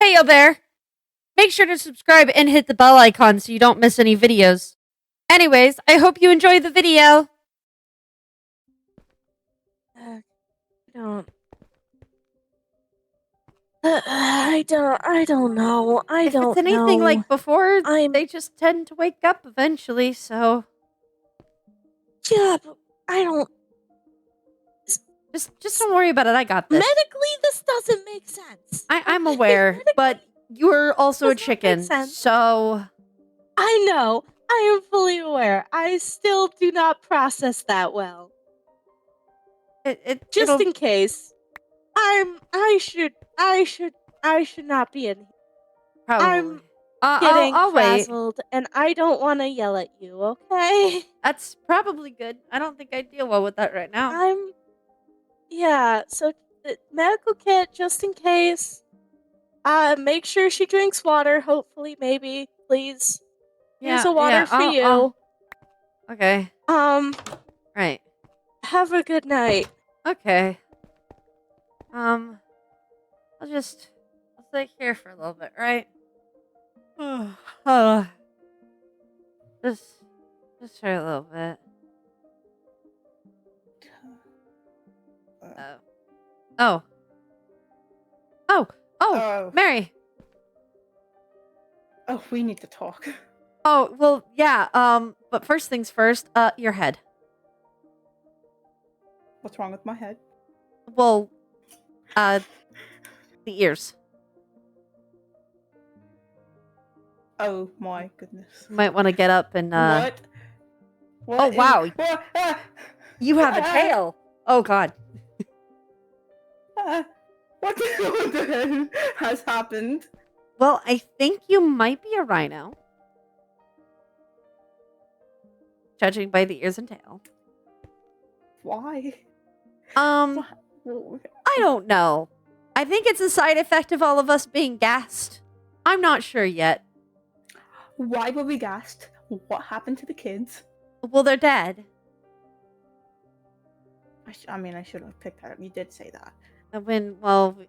Hey, yo there! Make sure to subscribe and hit the bell icon so you don't miss any videos. Anyways, I hope you enjoy the video! I don't. I don't know. I If it's don't anything know. like before, I'm. they just tend to wake up eventually, so Yeah, but I don't. just don't worry about it. I got this. Medically, this doesn't make sense. I'm Okay? aware, Medically, but you're also a does not make chicken, sense. so I know. I am fully aware. I still do not process that well. Just it'll in case, I should not be in here. probably. I'm I'll getting I'll wait. frazzled, and I don't want to yell at you. Okay? That's probably good. I don't think I deal well with that right now. I'm. Yeah. So the medical kit, just in case. Make sure she drinks water. Hopefully, maybe, please. Here's Yeah, a water yeah. for you. Okay. Um. Right. Have a good night. Okay. Um. I'll stay here for a little bit, right? uh, just, just for a little bit. Oh. Oh. Oh. Oh. Oh. Mary. Oh, we need to talk. Oh, well, yeah. But first things first. Your head. What's wrong with my head? Well, the ears. Oh my goodness. You might want to get up and What? Oh wow. What? You have a tail. Oh god. What the hell has happened? Well, I think you might be a rhino. Judging by the ears and tail. Why? I don't know. I think it's a side effect of all of us being gassed. I'm not sure yet. Why were we gassed? What happened to the kids? Well, they're dead. I mean, I should have picked that up. You did say that.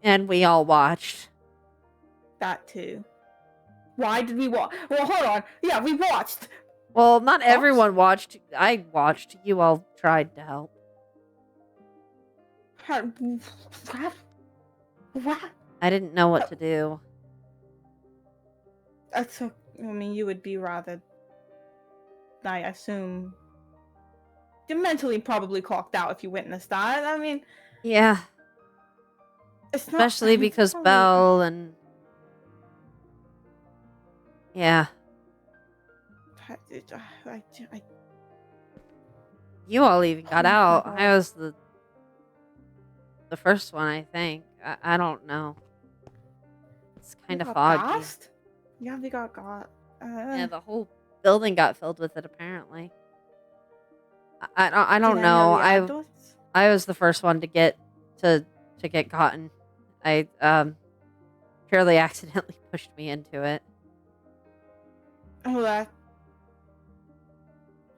And we all watched. That too. Why did we watch? Well, hold on. Yeah, we watched. Well, not everyone watched. I watched. You all tried to help. What? I didn't know what to do. That's so. I mean, you would be rather. I assume. You're mentally probably clocked out if you witnessed that. I mean. Yeah. It's not, Especially because probably... Belle and. Yeah. You all even got out. I was the first one, I think. I don't know. It's kind of foggy. Gassed? Yeah, we got. Yeah, the whole building got filled with it. Apparently. I don't know. I was the first one to get gotten. I purely accidentally pushed me into it. Oh, that.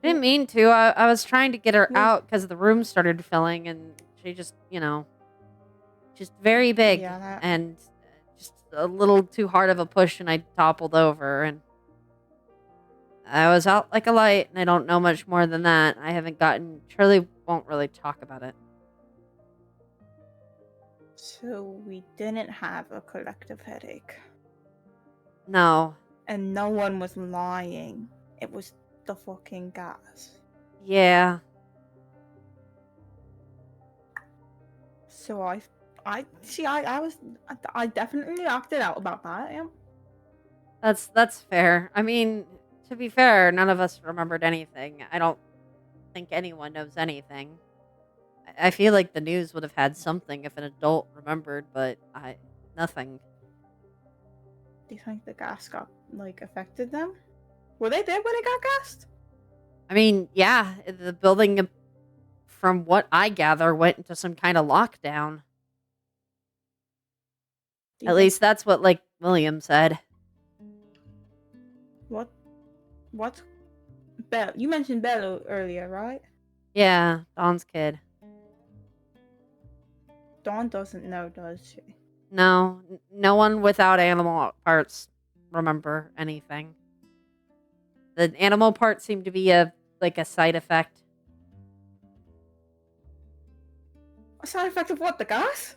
I didn't mean to. I was trying to get her out because the room started filling, and she just, just very big and just a little too hard of a push, and I toppled over, and I was out like a light, and I don't know much more than that. Shirley won't really talk about it. So we didn't have a collective headache. No. And no one was lying. It was the fucking gas. Yeah. So I definitely acted out about that. Yeah. That's fair. I mean, to be fair, none of us remembered anything. I don't think anyone knows anything. I feel like the news would have had something if an adult remembered, but nothing. Do you think the gas got affected them? Were they there when it got gassed? I mean, yeah, the building, from what I gather, went into some kind of lockdown. At least that's what William said. What? Belle? You mentioned Belle earlier, right? Yeah, Dawn's kid. Dawn doesn't know, does she? No, no one without animal parts remember anything. The animal parts seem to be a side effect. A side effect of what? The gas?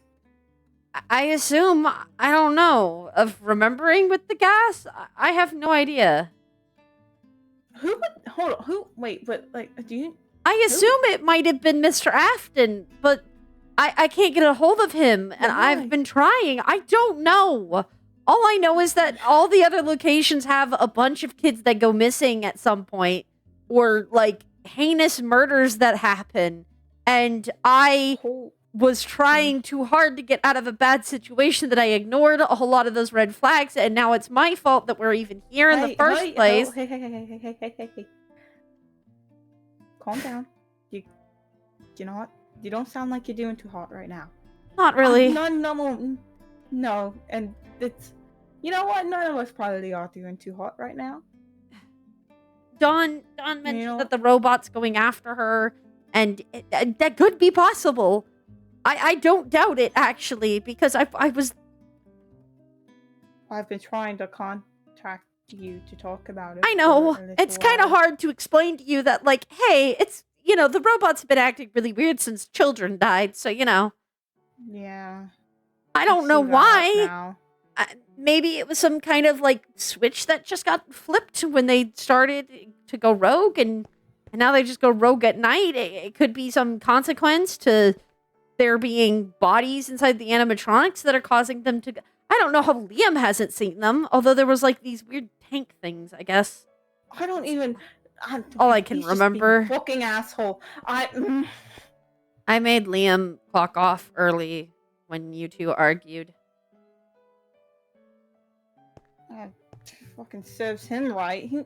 I assume, I don't know, of remembering with the gas? I have no idea. Who would... Hold on. Who... Wait, but, like, do you... I assume it might have been Mr. Afton, but I can't get a hold of him, and Why? I've been trying. I don't know. All I know is that all the other locations have a bunch of kids that go missing at some point, or, like, heinous murders that happen, and I was trying too hard to get out of a bad situation that I ignored a whole lot of those red flags, and now it's my fault that we're even here in the first place. Oh, hey. Calm down. You know what? You don't sound like you're doing too hot right now. Not really. No, and it's... You know what? None of us probably are doing too hot right now. Dawn mentioned that the robot's going after her, and that could be possible. I don't doubt it, actually, because I've been trying to contact you to talk about it. I know. It's kind of hard to explain to you that, like, hey, it's, the robot's been acting really weird since children died, so, Yeah. I don't know why. Maybe it was some kind of, like, switch that just got flipped when they started to go rogue, and now they just go rogue at night. It could be some consequence to there being bodies inside the animatronics that are causing them to... I don't know how Liam hasn't seen them, although there was, like, these weird tank things, I guess. I don't even... all I can remember. Just fucking asshole. I made Liam clock off early when you two argued. Fucking serves him right. He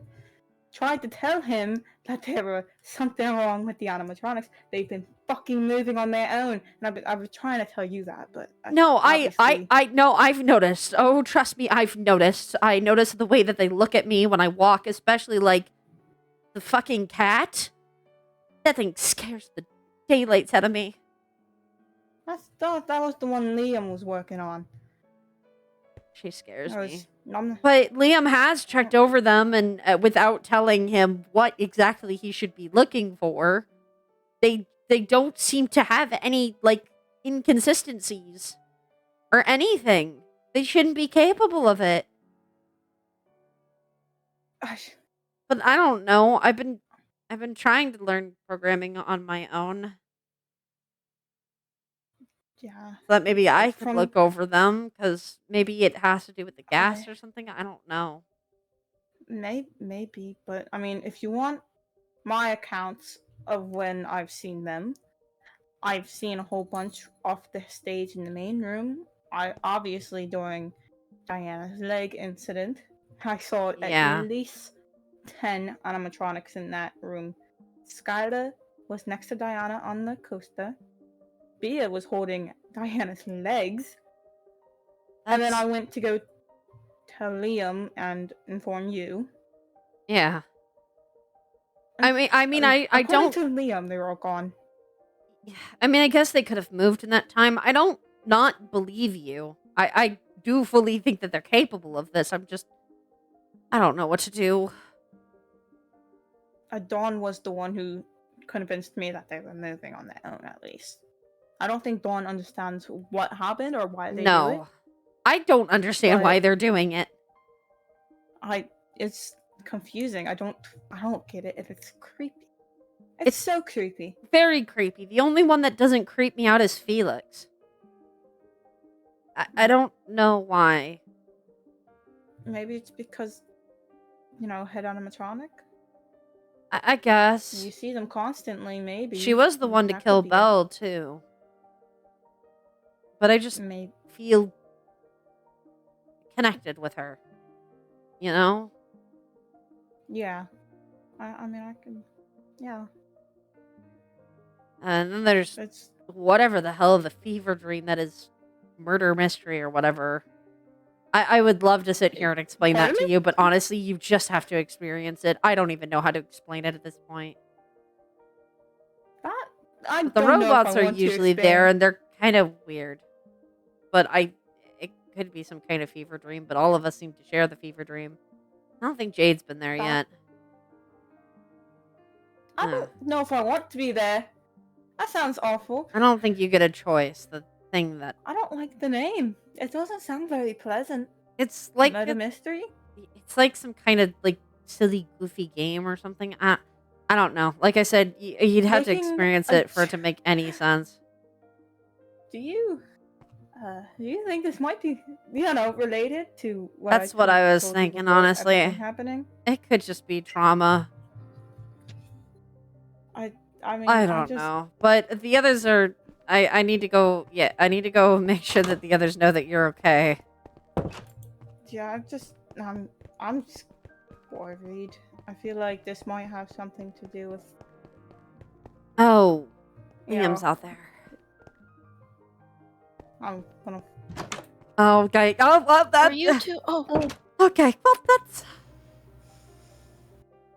tried to tell him that there was something wrong with the animatronics. They've been fucking moving on their own, and I've been trying to tell you that, but no, I know, I've noticed. Oh, trust me, I've noticed. I notice the way that they look at me when I walk, especially like the fucking cat. That thing scares the daylights out of me. That was the one Liam was working on. She scares me. But Liam has checked over them, and without telling him what exactly he should be looking for, they don't seem to have any, like, inconsistencies or anything. They shouldn't be capable of it. But I don't know. I've been trying to learn programming on my own. Yeah. So that maybe I could look over them, because maybe it has to do with the gas or something. I don't know. Maybe, but I mean, if you want my accounts of when I've seen them, I've seen a whole bunch off the stage in the main room. I obviously during Diana's leg incident, I saw at least 10 animatronics in that room. Skylar was next to Diana on the coaster. Bea was holding Diana's legs. And then I went to go tell Liam and inform you. Yeah. I mean, I don't... According to Liam, they were all gone. I mean, I guess they could have moved in that time. I don't not believe you. I do fully think that they're capable of this. I don't know what to do. Dawn was the one who convinced me that they were moving on their own, at least. I don't think Dawn understands what happened or why they do it. I don't understand why they're doing it. It's confusing. I don't get it. It's creepy. It's so creepy. Very creepy. The only one that doesn't creep me out is Felix. I don't know why. Maybe it's because, head animatronic? I guess. You see them constantly, maybe. She was the one to kill Belle, too. But I just feel connected with her. Yeah. I mean, I can... Yeah. And then there's whatever the hell the fever dream that is murder mystery or whatever. I would love to sit here and explain that to you, but honestly, you just have to experience it. I don't even know how to explain it at this point. The robots are usually there, and they're kind of weird. But it could be some kind of fever dream, but all of us seem to share the fever dream. I don't think Jade's been there yet. I don't know if I want to be there. That sounds awful. I don't think you get a choice. The thing that... I don't like the name. It doesn't sound very pleasant. It's like... Murder mystery? It's like some kind of, like, silly, goofy game or something. I don't know. Like I said, you'd have to experience it for it to make any sense. Do you think this might be, related to what That's what I was thinking, honestly. Happening? It could just be trauma. I mean, I don't know. But the others are... I need to go... Yeah, I need to go make sure that the others know that you're okay. Yeah, I'm just worried. I feel like this might have something to do with... Oh, Liam's out there. I'm gonna... Oh, okay. Oh, well, that... Are you two? Oh. Okay, well, that's...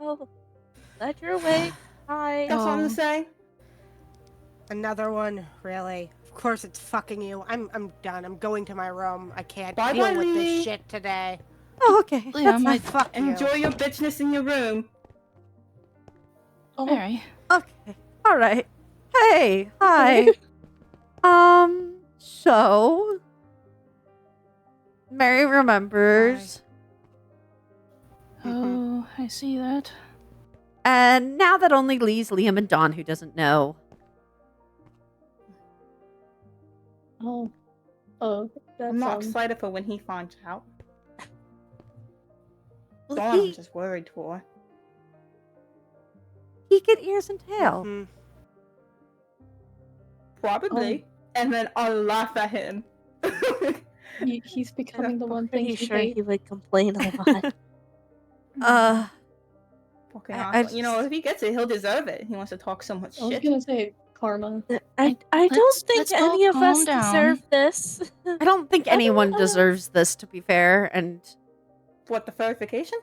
Oh. Glad you're awake. Hi. That's what I'm gonna say. Another one? Really? Of course it's fucking you. I'm done. I'm going to my room. I can't Bye deal bye, with Lee. this shit today. Oh, okay. That's my fuck you. Enjoy your bitchness in your room. Oh. Mary. Okay. All right. Hey. Hi. So... Mary remembers. Oh, I see that. And now that only leaves Liam and Dawn, who doesn't know. Oh. That's, I'm not excited for when he finds out. Well, Dawn, I'm just worried for. he get ears and tail. Mhm. Probably. And then I'll laugh at him. He's becoming the one thing Pretty sure he would complain a lot. Fucking I awesome. You know, if he gets it, he'll deserve it. He wants to talk so much I was shit. gonna say karma. I don't think let's all any of us calm down. deserve this. I don't think anyone deserves this, to be fair, and What, the verification?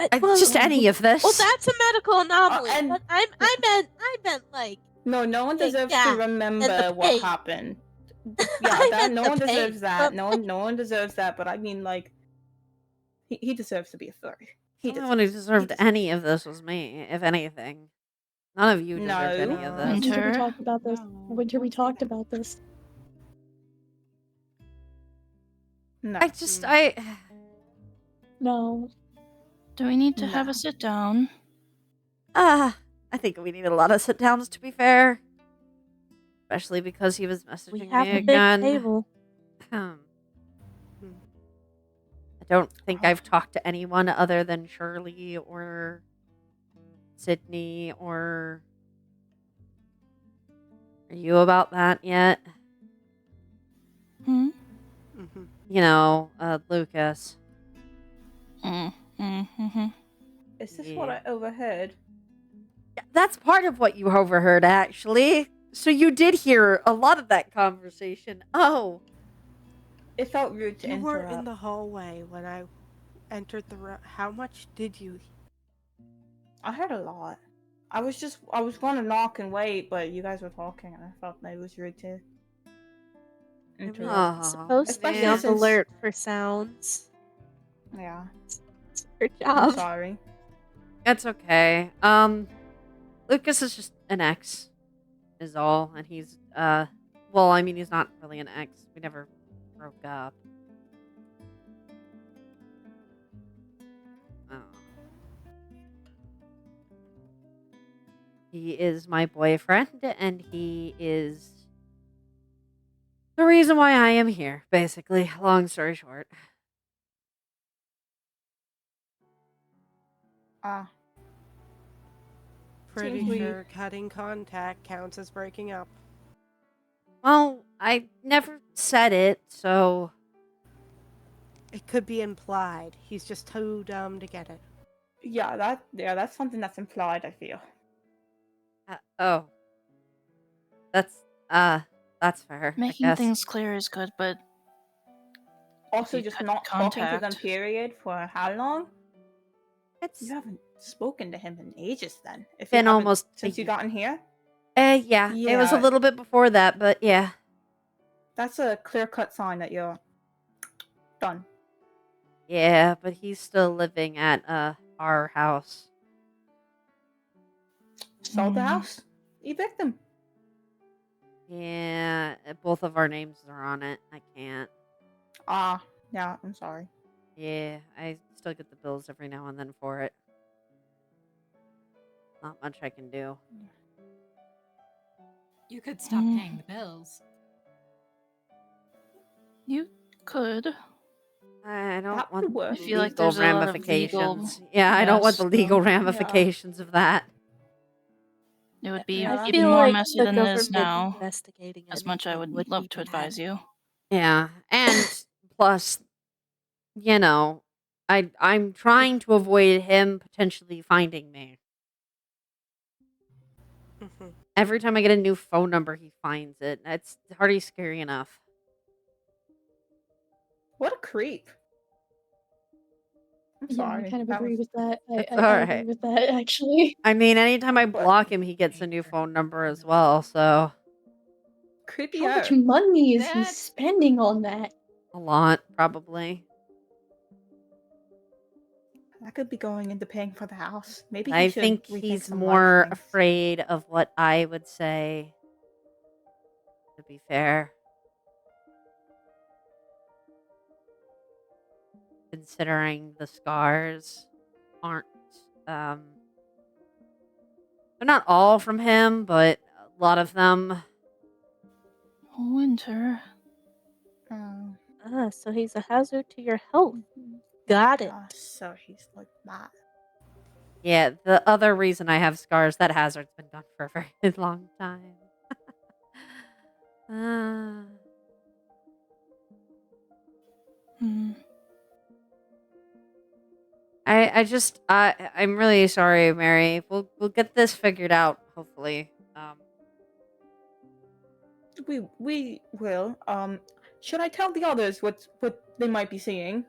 just any of this. Well, that's a medical anomaly. and- but I meant like. No, no one deserves Yeah, to remember and the what pain. happened. I Yeah, that meant no the one pain, deserves that. but- No one deserves that. But I mean, like, he deserves to be a furry. The only one who deserved any of this was me, if anything. None of you deserved any of this. Winter. Winter, we talked about this. Winter, we talked about this. No. No. Do we need to have a sit down? I think we need a lot of sit downs, to be fair. Especially because he was messaging We have me a big again. table. I don't think I've talked to anyone other than Shirley or Sydney or... Are you about that yet? Hmm? Mhm. You know, Lucas. Mm-hmm. Is this what I overheard? Yeah, that's part of what you overheard, actually. So you did hear a lot of that conversation. Oh. It felt rude to You were interrupt. in the hallway when I entered the room. How much did you? I heard a lot. I was going to knock and wait, but you guys were talking, and I felt that it was rude to interrupt. Aw, Supposed to be Especially on since- alert for sounds. Yeah, It's your I'm job. sorry. That's okay. Lucas is just an ex, is all, and he's well, I mean, he's not really an ex. We never broke up. Oh. He is my boyfriend, and he is the reason why I am here, basically. Long story short. Pretty Seems we- sure cutting contact counts as breaking up. Well, I never said it, so... It could be implied. He's just too dumb to get it. Yeah, that's something that's implied, I feel. Oh. That's fair, I Making guess. things clear is good, but Also, You just cut not talking to them, contact. period, for how long? It's You haven't spoken to him in ages then. If you been haven't- almost a since you year. got in here? Yeah, it was a Yeah. little bit before that, but yeah. That's a clear-cut sign that you're done. Yeah, but he's still living at our house. Sell the house. Evict him. Yeah, both of our names are on it. I can't. Yeah, I'm sorry. Yeah, I still get the bills every now and then for it. Not much I can do. You could stop paying the bills. You could. I don't That want would work. I feel like legal there's a lot of ramifications. legal Yeah, I don't want the mess, legal though. ramifications of that. It would be Yeah, I even feel more like messy the than it is government now. investigating As much I anything would love be to bad. advise you. Yeah, and plus, you know, I'm trying to avoid him potentially finding me. Every time I get a new phone number, he finds it. It's already scary enough. What a creep. I'm Yeah, I sorry. kind of That agree was with that. It's I all agree right. with that, actually. I mean, anytime I But- block him, he gets a new phone number as well. So creepy. How much money is he That's- spending on that? a lot, probably. That could be going into paying for the house. Maybe But he I should think rethink he's some more life things. afraid of what I would say. To be fair, considering the scars aren't they're not all from him, but a lot of them. Winter. So he's a hazard to your health. Got it. So he's like that. Yeah, the other reason I have scars, that hazard's been gone for a very long time. I'm really sorry, Mary. We'll get this figured out, hopefully. We will. Should I tell the others what they might be seeing?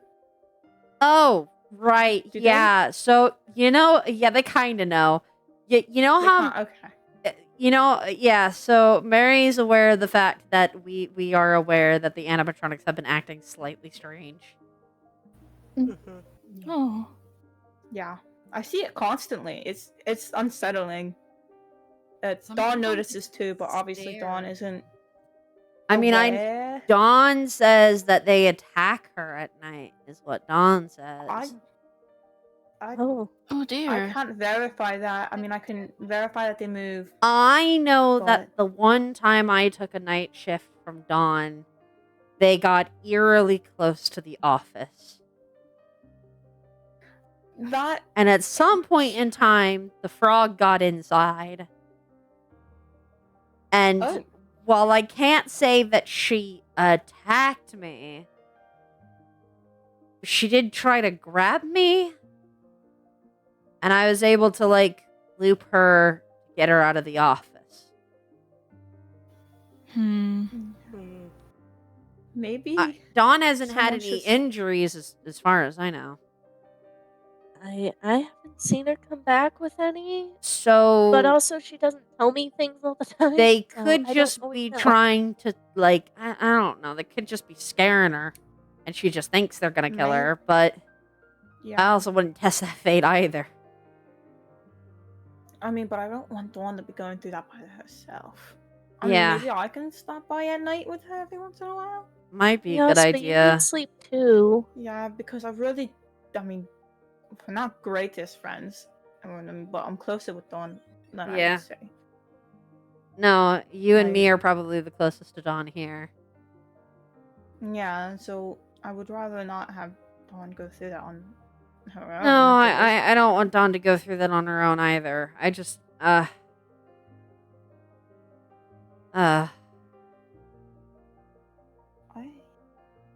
Oh, right. Do they? Yeah. So, yeah, they kind of know. You know They how can't- okay. yeah, so Mary's aware of the fact that we are aware that the animatronics have been acting slightly strange. Oh. Yeah, I see it constantly. It's unsettling. Dawn Sometimes notices too, but obviously stare. Dawn isn't. I mean, aware. Dawn says that they attack her at night, is what Dawn says. Oh. Oh I dear. can't verify that. I mean, I can verify that they move. I know But- that the one time I took a night shift from Dawn, they got eerily close to the office. That And at some point in time, the frog got inside. And Oh. while I can't say that she attacked me, she did try to grab me. And I was able to, loop her, get her out of the office. maybe Dawn hasn't had someone any should- injuries as far as I know. I haven't seen her come back with any. So But also, she doesn't tell me things all the time. they so could I don't just always be know. trying to, I don't know. They could just be scaring her. And she just thinks they're going to kill her. But I Yeah. also wouldn't test that fate either. I mean, but I don't want Dawn to be going through that by herself. I Yeah. mean, maybe I can stop by at night with her every once in a while. Might be a Yes, good but you idea. need sleep too. Yeah, because I mean, we're not greatest friends. But I'm closer with Dawn than I Yeah. would say. No, you and I- me are probably the closest to Dawn here. Yeah, so I would rather not have Dawn go through that on her own. No, if it was- I don't want Dawn to go through that on her own either. I just, I-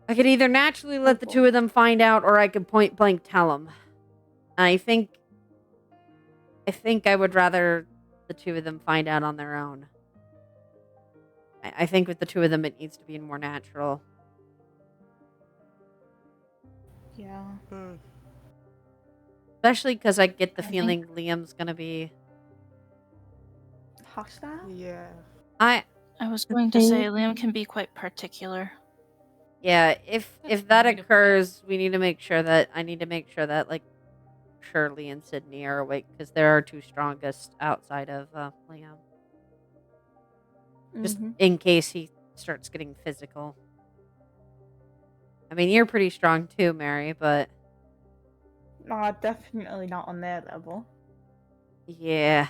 I could either naturally let the two of them find out, or I could point blank tell them. I think I would rather the two of them find out on their own. I think with the two of them, it needs to be more natural. Yeah. Especially because I get the I feeling Liam's gonna be. Hostile? Yeah. I was going to say thing- Liam can be quite particular. Yeah, if That's that one way to put it. occurs, I need to make sure that like Shirley and Sydney are awake because they're our two strongest outside of Liam. Just Mhm. in case he starts getting physical. I mean, you're pretty strong too, Mary, but Nah, definitely not on their level. yeah.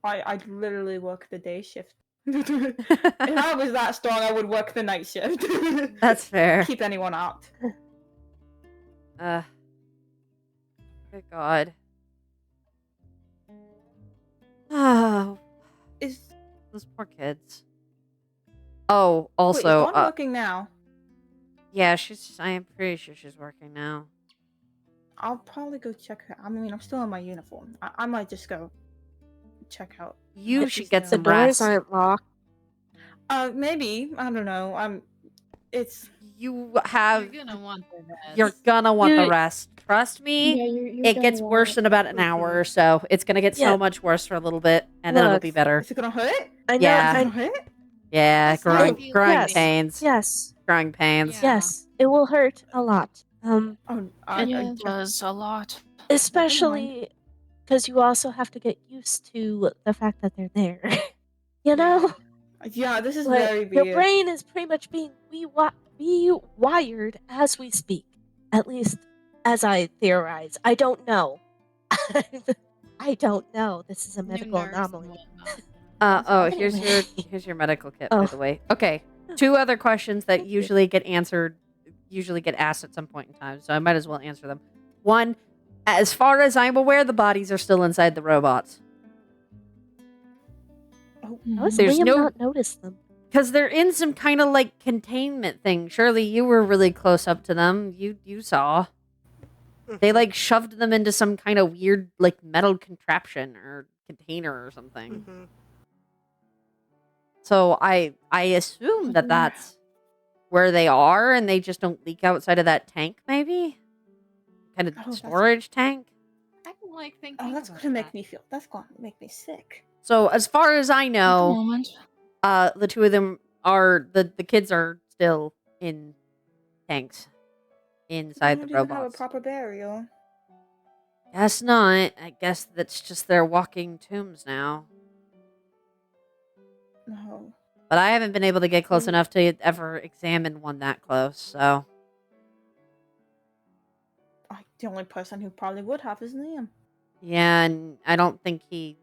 I'd literally work the day shift. If I was that strong, I would work the night shift. That's fair. Keep anyone out. Good God. Oh, Is those poor kids. Oh, wait, is also, Dawn working now? yeah, I am pretty sure she's working now. I'll probably go check her. I mean, I'm still in my uniform. I might just go check out. You how should she's get The some doing. doors rest. aren't locked. Maybe I don't know. It's You You're have. gonna want the rest. You're gonna want the You- rest. Trust me. Yeah, you're It gonna gets want worse it. in about an hour or so. It's gonna get Yeah. so much worse for a little bit, and then it'll Look, be better. is it gonna hurt? I know. Yeah. Is it I, gonna hurt? Yeah, That's not growing feeling yes. pains. yes, Growing pains. Yeah. yes, it will hurt a lot. Oh, It does a lot. Especially because you also have to get used to the fact that they're there. You know, yeah, this is like very your weird. brain is pretty much being rewired as we speak. At least, as I theorize. I don't know. I don't know. This is a New medical nerves and anomaly. whatnot. Here's your medical kit, Oh. by the way. Okay. 2 other questions that Thank you. usually get asked at some point in time, so I might as well answer them. 1, as far as I'm aware, the bodies are still inside the robots. How has There's Liam no- not noticed them? Because they're in some kind of like containment thing. Surely you were really close up to them. You saw. They like shoved them into some kind of weird like metal contraption or container or something. Mhm. So I assume that that's where they are, and they just don't leak outside of that tank. Maybe kind of that's- storage tank. I don't like thinking Oh, that's about gonna make that. me feel. That's gonna make me sick. So as far as I Take a know, moment. the 2 of them are the kids are still in tanks inside the They don't even have a robots. proper burial. Guess not. I guess that's just their walking tombs now. No. But I haven't been able to get close enough to ever examine one that close, so. The only person who probably would have is Liam. Yeah, and I don't think he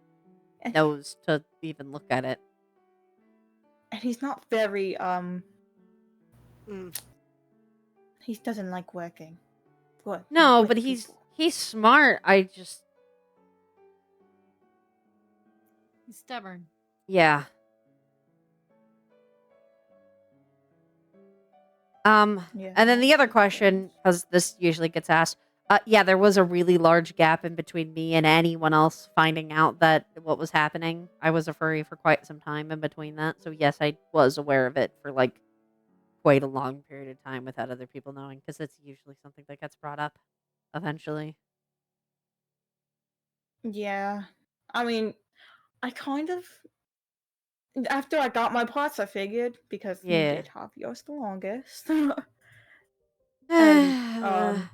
And, knows to even look at it. and he's not very Mm. he doesn't like working. No, with but people. he's smart. I just He's stubborn. yeah. Yeah. And then the other question, because this usually gets asked, yeah, there was a really large gap in between me and anyone else finding out that what was happening. I was a furry for quite some time in between that, so yes, I was aware of it for like quite a long period of time without other people knowing, because it's usually something that gets brought up eventually. Yeah. I mean, I kind of after I got my parts, I figured because you Yeah. did have yours the longest. And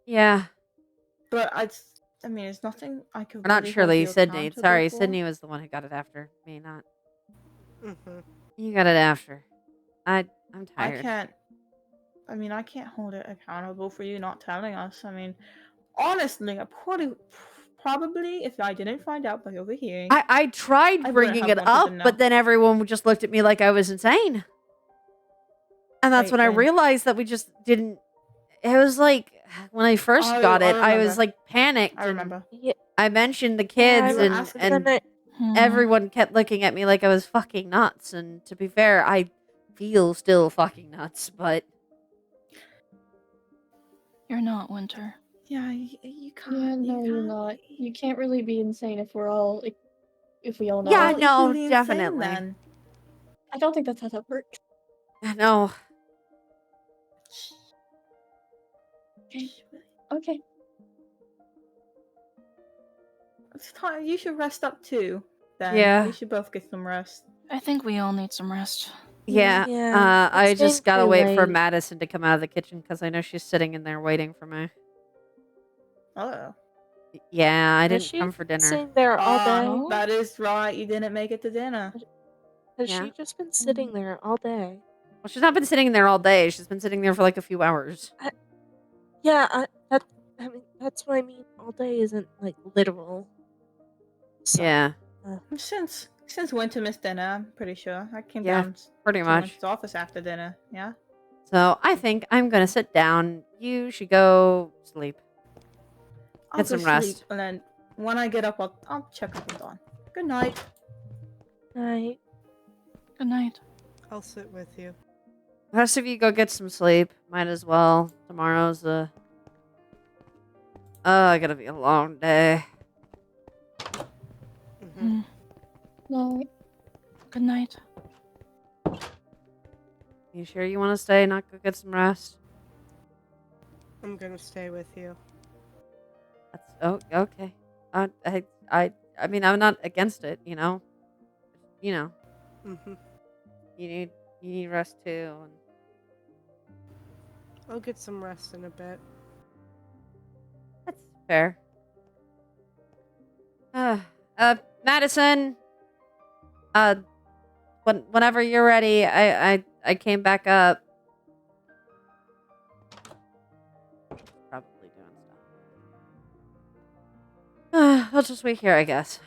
yeah. but I mean, it's nothing I could. Or not really hold Shirley, you Sydney. accountable Sorry, for. Sydney was the one who got it after me, not Mhm. you got it after. I'm I tired. can't. I mean, I can't hold it accountable for you not telling us. I mean, honestly, probably if I didn't find out by overhearing, I tried I wouldn't bringing have it wanted up, to know. but then everyone just looked at me like I was insane. And that's Wait, when I when? realized that we just didn't. It was like when I first Oh, got I it, I was remember. like panicked. I remember. Yeah, I mentioned the I kids, were and asking and then everyone kept looking at me like I was fucking nuts. And to be fair, I feel still fucking nuts, but You're not, Winter. Yeah, you can't. Yeah, you no, you're can't not. be- You can't really be insane if we're all if we all know. Yeah, all no, equally insane, definitely. then. I don't think that's how that works. no. Okay. It's you should rest up too. Then Yeah. we should both get some rest. I think we all need some rest. Yeah. Yeah, I it's just getting gotta pretty wait for late. Madison to come out of the kitchen because I know she's sitting in there waiting for me. Oh. Yeah, I Has didn't she come for been dinner. sitting there all Ah, day? No? that is right. You didn't make it to dinner. Has Yeah. she just been sitting there all day? Well, she's not been sitting there all day. She's been sitting there for like a few hours. Yeah, I mean, that's what I mean. All day isn't like literal. So, Yeah. Since Winter missed dinner, I'm pretty sure. I came Yeah, down pretty to much. Winter's office after dinner, yeah? So I think I'm gonna sit down. You should go sleep. I'll Get go some rest. sleep, and then when I get up, I'll check up on Dawn. Good night. night. Good night. I'll sit with you. The rest of you go get some sleep. Might as well. Tomorrow's gonna be a long day. Mm-hmm. No, Good night. You sure you want to stay? Not go get some rest? I'm gonna stay with you. That's okay. I mean, I'm not against it. You know. Mm-hmm. You need rest too. And I'll get some rest in a bit. that's fair. Madison. Whenever you're ready, I came back up. Probably doing stuff. I'll just wait here, I guess.